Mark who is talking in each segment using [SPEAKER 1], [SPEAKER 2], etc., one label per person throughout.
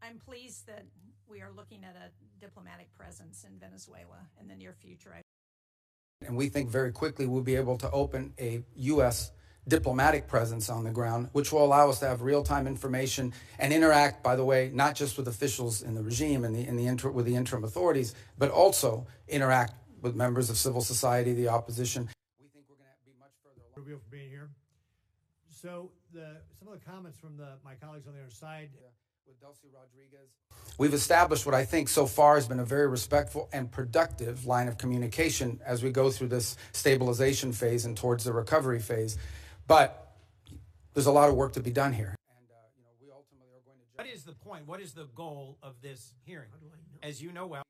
[SPEAKER 1] I'm pleased that we are looking at a diplomatic presence in Venezuela in the near future.
[SPEAKER 2] And we think very quickly we'll be able to open a U.S. diplomatic presence on the ground, which will allow us to have real-time information and interact, by the way, not just with officials in the regime and with the interim authorities, but also interact with members of civil society, the opposition. We think we're going to be much further along.
[SPEAKER 3] Rubio for being here. So some of the comments from my colleagues on the other side.
[SPEAKER 2] With Delcy Rodriguez, we've established what I think so far has been a very respectful and productive line of communication as we go through this stabilization phase and towards the recovery phase. But there's a lot of work to be done here. And we ultimately are going to judge.
[SPEAKER 4] What is the point? What is the goal of this hearing? As you know well.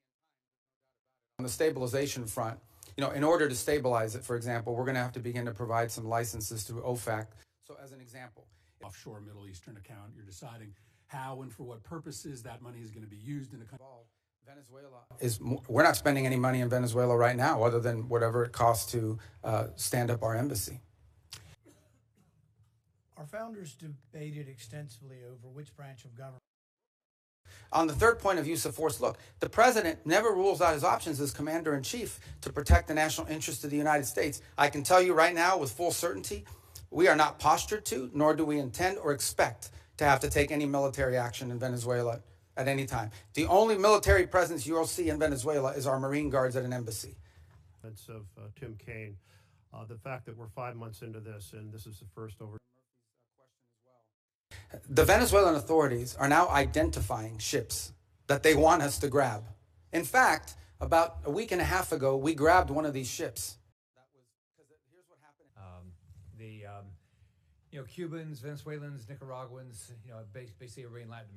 [SPEAKER 2] On the stabilization front, in order to stabilize it, for example, we're going to have to begin to provide some licenses through OFAC. So as an example,
[SPEAKER 5] offshore Middle Eastern account, you're deciding how and for what purposes that money is going to be used in a country.
[SPEAKER 2] We're not spending any money in Venezuela right now other than whatever it costs to stand up our embassy.
[SPEAKER 3] Our founders debated extensively over which branch of government.
[SPEAKER 2] On the third point of use of force, look, the president never rules out his options as commander-in-chief to protect the national interest of the United States. I can tell you right now with full certainty, we are not postured to, nor do we intend or expect to have to take any military action in Venezuela at any time. The only military presence you'll see in Venezuela is our Marine Guards at an embassy.
[SPEAKER 6] Of Tim Kaine, the fact that we're 5 months into this and this is the first over.
[SPEAKER 2] The Venezuelan authorities are now identifying ships that they want us to grab. In fact, about a week and a half ago, we grabbed one of these ships.
[SPEAKER 7] Here's what happened. Cubans, Venezuelans, Nicaraguans, basically everybody in Latin America.